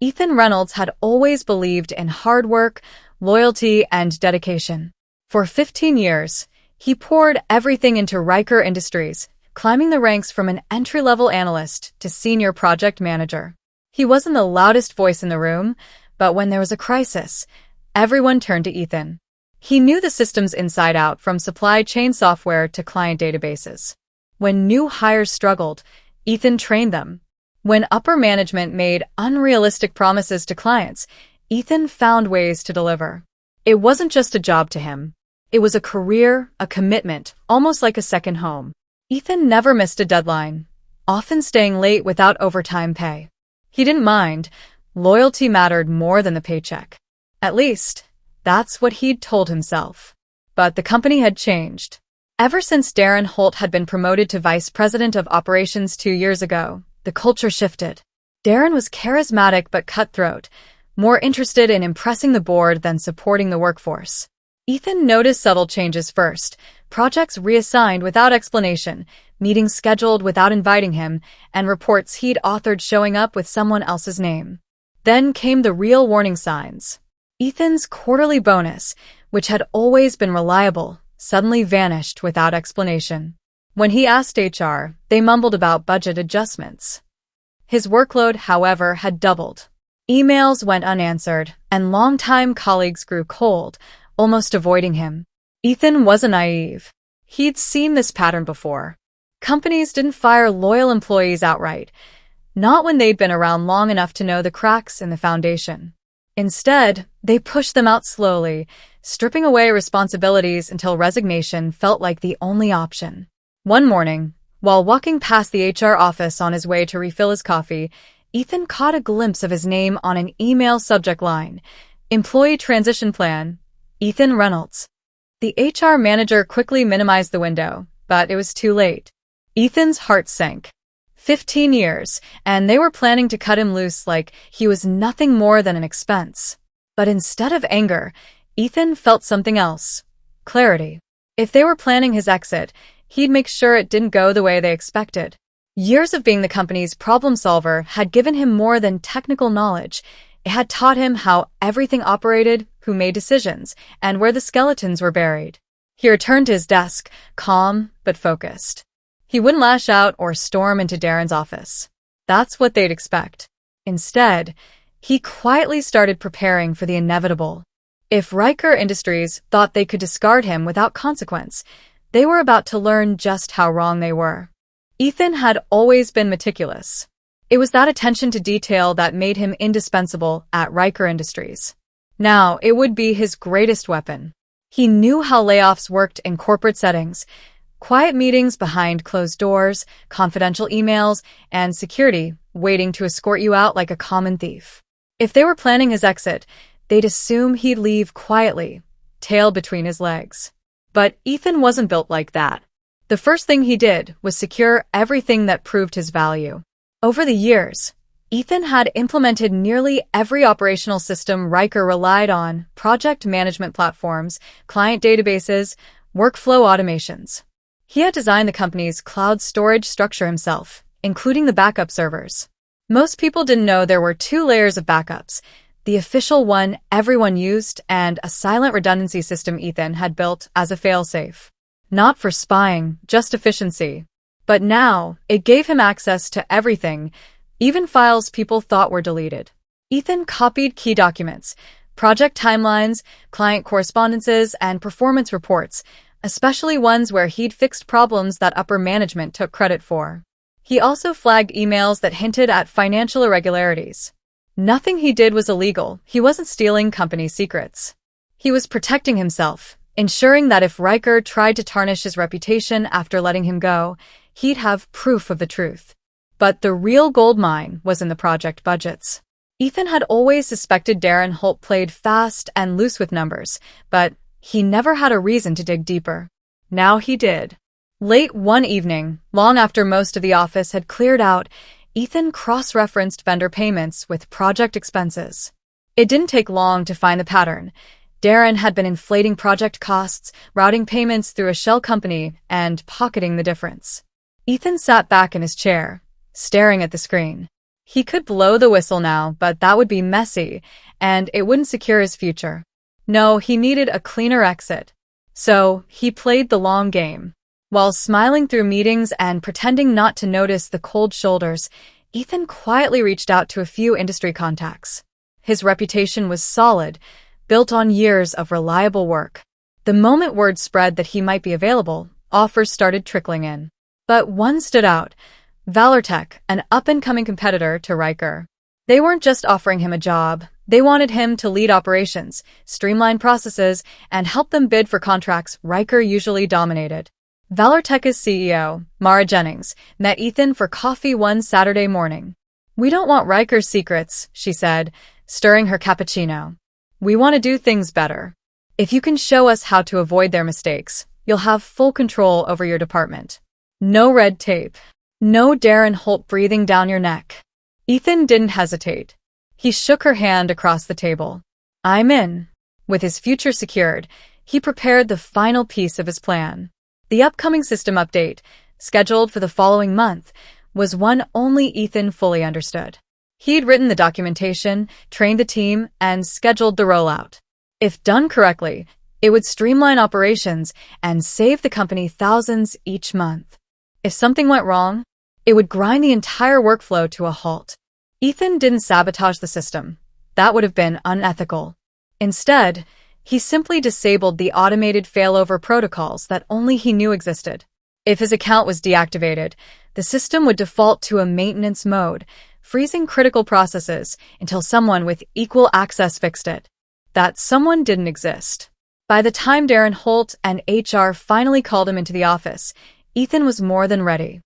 Ethan Reynolds had always believed in hard work, loyalty, and dedication. For 15 years, he poured everything into Riker Industries, climbing the ranks from an entry-level analyst to senior project manager. He wasn't the loudest voice in the room, but when there was a crisis, everyone turned to Ethan. He knew the systems inside out, from supply chain software to client databases. When new hires struggled, Ethan trained them. When upper management made unrealistic promises to clients, Ethan found ways to deliver. It wasn't just a job to him. It was a career, a commitment, almost like a second home. Ethan never missed a deadline, often staying late without overtime pay. He didn't mind. Loyalty mattered more than the paycheck. At least, that's what he'd told himself. But the company had changed. Ever since Darren Holt had been promoted to vice president of operations 2 years ago, the culture shifted. Darren was charismatic but cutthroat, more interested in impressing the board than supporting the workforce. Ethan noticed subtle changes first: projects reassigned without explanation, meetings scheduled without inviting him, and reports he'd authored showing up with someone else's name. Then came the real warning signs. Ethan's quarterly bonus, which had always been reliable, suddenly vanished without explanation. When he asked HR, they mumbled about budget adjustments. His workload, however, had doubled. Emails went unanswered, and longtime colleagues grew cold, almost avoiding him. Ethan wasn't naive. He'd seen this pattern before. Companies didn't fire loyal employees outright, not when they'd been around long enough to know the cracks in the foundation. Instead, they pushed them out slowly, stripping away responsibilities until resignation felt like the only option. One morning, while walking past the HR office on his way to refill his coffee, Ethan caught a glimpse of his name on an email subject line: Employee Transition Plan, Ethan Reynolds. The HR manager quickly minimized the window, but it was too late. Ethan's heart sank. 15 years, and they were planning to cut him loose like he was nothing more than an expense. But instead of anger, Ethan felt something else: clarity. If they were planning his exit, he'd make sure it didn't go the way they expected. Years of being the company's problem solver had given him more than technical knowledge. It had taught him how everything operated, who made decisions, and where the skeletons were buried. He returned to his desk, calm but focused. He wouldn't lash out or storm into Darren's office. That's what they'd expect. Instead, he quietly started preparing for the inevitable. If Riker Industries thought they could discard him without consequence, they were about to learn just how wrong they were. Ethan had always been meticulous. It was that attention to detail that made him indispensable at Riker Industries. Now, it would be his greatest weapon. He knew how layoffs worked in corporate settings: quiet meetings behind closed doors, confidential emails, and security waiting to escort you out like a common thief. If they were planning his exit, they'd assume he'd leave quietly, tail between his legs. But Ethan wasn't built like that. The first thing he did was secure everything that proved his value. Over the years, Ethan had implemented nearly every operational system Riker relied on: project management platforms, client databases, workflow automations. He had designed the company's cloud storage structure himself, including the backup servers. Most people didn't know there were 2 layers of backups: the official one everyone used, and a silent redundancy system Ethan had built as a failsafe. Not for spying, just efficiency. But now, it gave him access to everything, even files people thought were deleted. Ethan copied key documents, project timelines, client correspondences, and performance reports, especially ones where he'd fixed problems that upper management took credit for. He also flagged emails that hinted at financial irregularities. Nothing he did was illegal. He wasn't stealing company secrets. He was protecting himself, ensuring that if Riker tried to tarnish his reputation after letting him go, he'd have proof of the truth. But the real gold mine was in the project budgets. Ethan had always suspected Darren Holt played fast and loose with numbers, but he never had a reason to dig deeper. Now he did. Late one evening, long after most of the office had cleared out, Ethan cross-referenced vendor payments with project expenses. It didn't take long to find the pattern. Darren had been inflating project costs, routing payments through a shell company, and pocketing the difference. Ethan sat back in his chair, staring at the screen. He could blow the whistle now, but that would be messy, and it wouldn't secure his future. No, he needed a cleaner exit. So, he played the long game. While smiling through meetings and pretending not to notice the cold shoulders, Ethan quietly reached out to a few industry contacts. His reputation was solid, built on years of reliable work. The moment word spread that he might be available, offers started trickling in. But one stood out: Valortech, an up-and-coming competitor to Riker. They weren't just offering him a job, they wanted him to lead operations, streamline processes, and help them bid for contracts Riker usually dominated. Valortech's CEO, Mara Jennings, met Ethan for coffee one Saturday morning. "We don't want Riker's secrets," she said, stirring her cappuccino. "We want to do things better. If you can show us how to avoid their mistakes, you'll have full control over your department. No red tape. No Darren Holt breathing down your neck." Ethan didn't hesitate. He shook her hand across the table. "I'm in." With his future secured, he prepared the final piece of his plan. The upcoming system update, scheduled for the following month, was one only Ethan fully understood. He'd written the documentation, trained the team, and scheduled the rollout. If done correctly, it would streamline operations and save the company thousands each month. If something went wrong, it would grind the entire workflow to a halt. Ethan didn't sabotage the system. That would have been unethical. Instead, he simply disabled the automated failover protocols that only he knew existed. If his account was deactivated, the system would default to a maintenance mode, freezing critical processes until someone with equal access fixed it. That someone didn't exist. By the time Darren Holt and HR finally called him into the office, Ethan was more than ready.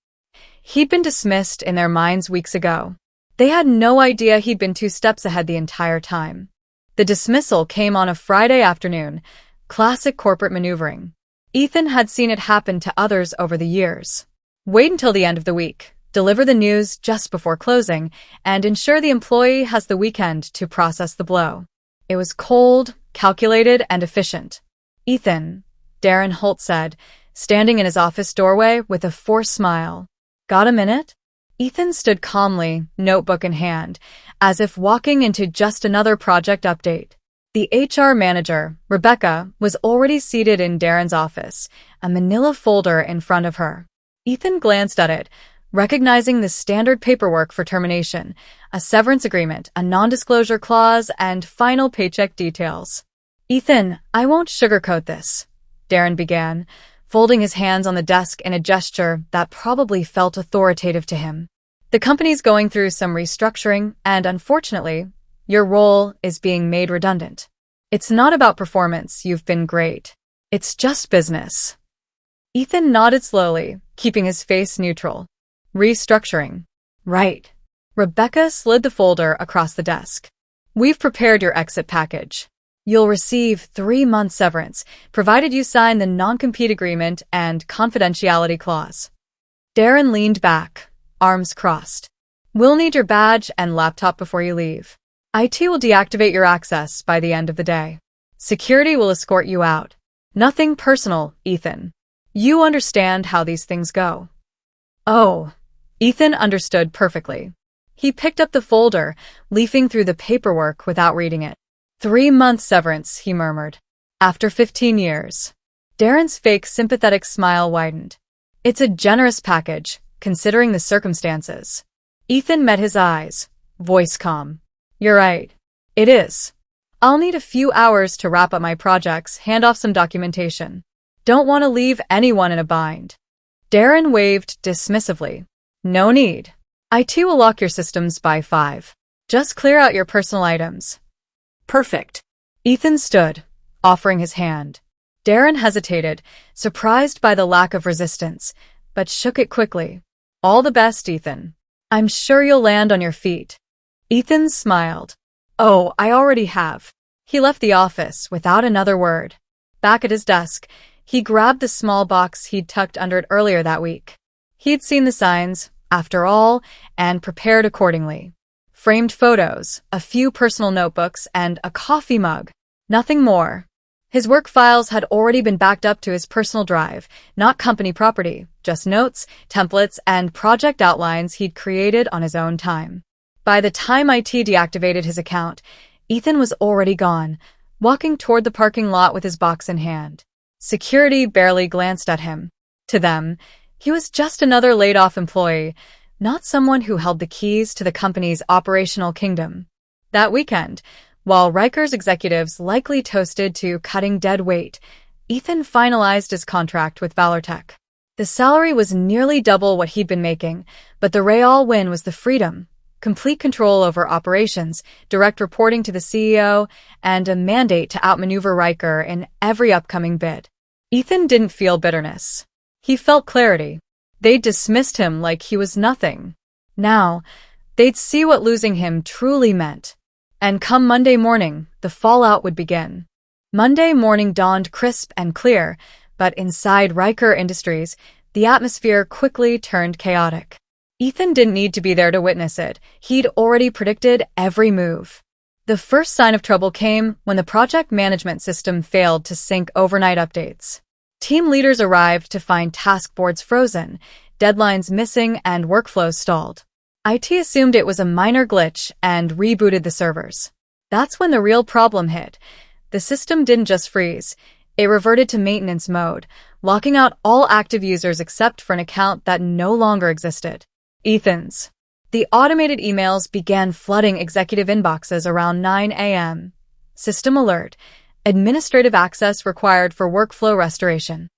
He'd been dismissed in their minds weeks ago. They had no idea he'd been 2 steps ahead the entire time. The dismissal came on a Friday afternoon, classic corporate maneuvering. Ethan had seen it happen to others over the years. Wait until the end of the week, deliver the news just before closing, and ensure the employee has the weekend to process the blow. It was cold, calculated, and efficient. "Ethan," Darren Holt said, standing in his office doorway with a forced smile. "Got a minute?" Ethan stood calmly, notebook in hand, as if walking into just another project update. The HR manager, Rebecca, was already seated in Darren's office, a manila folder in front of her. Ethan glanced at it, recognizing the standard paperwork for termination, a severance agreement, a non-disclosure clause, and final paycheck details. "Ethan, I won't sugarcoat this," Darren began, folding his hands on the desk in a gesture that probably felt authoritative to him. "The company's going through some restructuring, and unfortunately, your role is being made redundant. It's not about performance, you've been great. It's just business." Ethan nodded slowly, keeping his face neutral. "Restructuring. Right." Rebecca slid the folder across the desk. "We've prepared your exit package. You'll receive 3-month severance, provided you sign the non-compete agreement and confidentiality clause." Darren leaned back, arms crossed. "We'll need your badge and laptop before you leave. IT will deactivate your access by the end of the day. Security will escort you out. Nothing personal, Ethan. You understand how these things go." "Oh." Ethan understood perfectly. He picked up the folder, leafing through the paperwork without reading it. 3-month severance, he murmured. "After 15 years. Darren's fake sympathetic smile widened. "It's a generous package, considering the circumstances." Ethan met his eyes, voice calm. "You're right. It is. I'll need a few hours to wrap up my projects, hand off some documentation. Don't want to leave anyone in a bind." Darren waved dismissively. "No need. IT will lock your systems by 5. Just clear out your personal items." "Perfect." Ethan stood, offering his hand. Darren hesitated, surprised by the lack of resistance, but shook it quickly. "All the best, Ethan. I'm sure you'll land on your feet." Ethan smiled. "Oh, I already have." He left the office without another word. Back at his desk, he grabbed the small box he'd tucked under it earlier that week. He'd seen the signs, after all, and prepared accordingly. Framed photos, a few personal notebooks, and a coffee mug. Nothing more. His work files had already been backed up to his personal drive, not company property, just notes, templates, and project outlines he'd created on his own time. By the time IT deactivated his account, Ethan was already gone, walking toward the parking lot with his box in hand. Security barely glanced at him. To them, he was just another laid-off employee, not someone who held the keys to the company's operational kingdom. That weekend, while Riker's executives likely toasted to cutting dead weight, Ethan finalized his contract with Valortech. The salary was nearly double what he'd been making, but the real win was the freedom, complete control over operations, direct reporting to the CEO, and a mandate to outmaneuver Riker in every upcoming bid. Ethan didn't feel bitterness. He felt clarity. They'd dismissed him like he was nothing. Now, they'd see what losing him truly meant. And come Monday morning, the fallout would begin. Monday morning dawned crisp and clear, but inside Riker Industries, the atmosphere quickly turned chaotic. Ethan didn't need to be there to witness it. He'd already predicted every move. The first sign of trouble came when the project management system failed to sync overnight updates. Team leaders arrived to find task boards frozen, deadlines missing, and workflows stalled. IT assumed it was a minor glitch and rebooted the servers. That's when the real problem hit. The system didn't just freeze. It reverted to maintenance mode, locking out all active users except for an account that no longer existed. Ethan's. The automated emails began flooding executive inboxes around 9 a.m. System alert. Administrative access required for workflow restoration.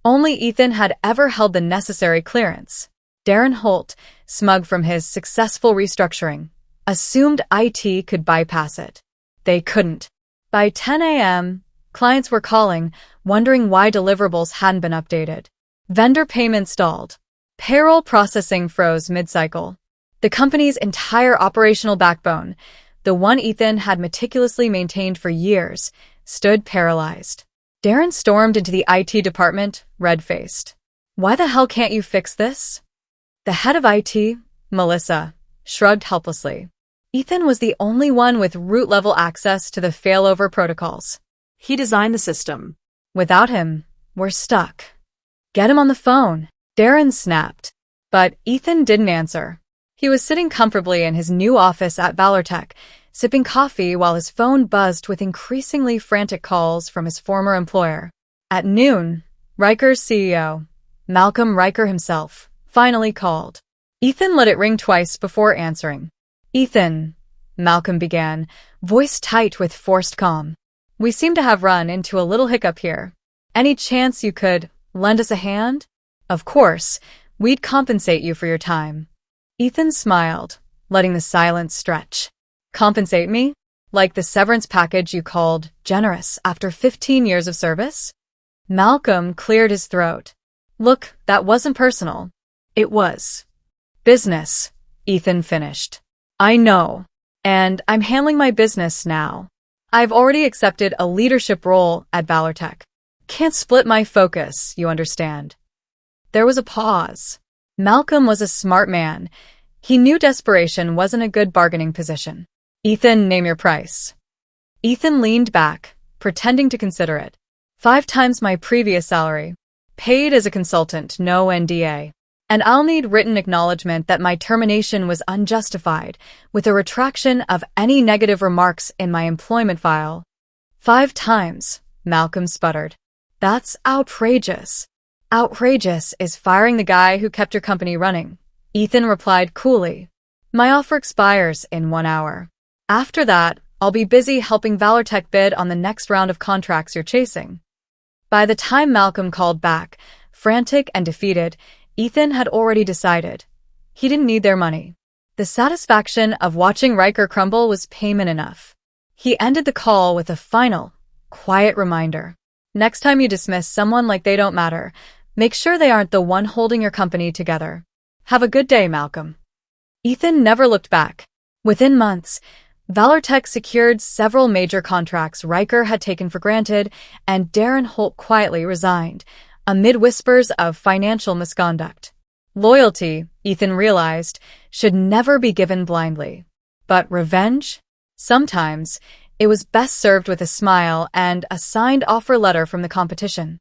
Only Ethan had ever held the necessary clearance. Darren Holt, smug from his successful restructuring, assumed IT could bypass it. They couldn't. By 10 a.m., clients were calling, wondering why deliverables hadn't been updated. Vendor payments stalled. Payroll processing froze mid-cycle. The company's entire operational backbone, the one Ethan had meticulously maintained for years, stood paralyzed. Darren stormed into the IT department, red-faced. "Why the hell can't you fix this?" The head of IT, Melissa, shrugged helplessly. Ethan was the only one with root-level access to the failover protocols. He designed the system. Without him, we're stuck. "Get him on the phone," Darren snapped. But Ethan didn't answer. He was sitting comfortably in his new office at Valortech, sipping coffee while his phone buzzed with increasingly frantic calls from his former employer. At noon, Riker's CEO, Malcolm Riker himself, finally called. Ethan let it ring twice before answering. "Ethan," Malcolm began, voice tight with forced calm. "We seem to have run into a little hiccup here. Any chance you could lend us a hand? Of course, we'd compensate you for your time." Ethan smiled, letting the silence stretch. "Compensate me? Like the severance package you called generous after 15 years of service?" Malcolm cleared his throat. "Look, that wasn't personal. It was business," Ethan finished. "I know. And I'm handling my business now. I've already accepted a leadership role at Valortech. Can't split my focus, you understand." There was a pause. Malcolm was a smart man. He knew desperation wasn't a good bargaining position. "Ethan, name your price." Ethan leaned back, pretending to consider it. 5 times my previous salary. Paid as a consultant, no NDA. And I'll need written acknowledgement that my termination was unjustified, with a retraction of any negative remarks in my employment file. 5 times, Malcolm sputtered. "That's outrageous." "Outrageous is firing the guy who kept your company running," Ethan replied coolly. "My offer expires in 1 hour. After that, I'll be busy helping Valortech bid on the next round of contracts you're chasing." By the time Malcolm called back, frantic and defeated, Ethan had already decided. He didn't need their money. The satisfaction of watching Riker crumble was payment enough. He ended the call with a final, quiet reminder. "Next time you dismiss someone like they don't matter, make sure they aren't the one holding your company together. Have a good day, Malcolm." Ethan never looked back. Within months, Valortech secured several major contracts Riker had taken for granted, and Darren Holt quietly resigned, amid whispers of financial misconduct. Loyalty, Ethan realized, should never be given blindly. But revenge? Sometimes, it was best served with a smile and a signed offer letter from the competition.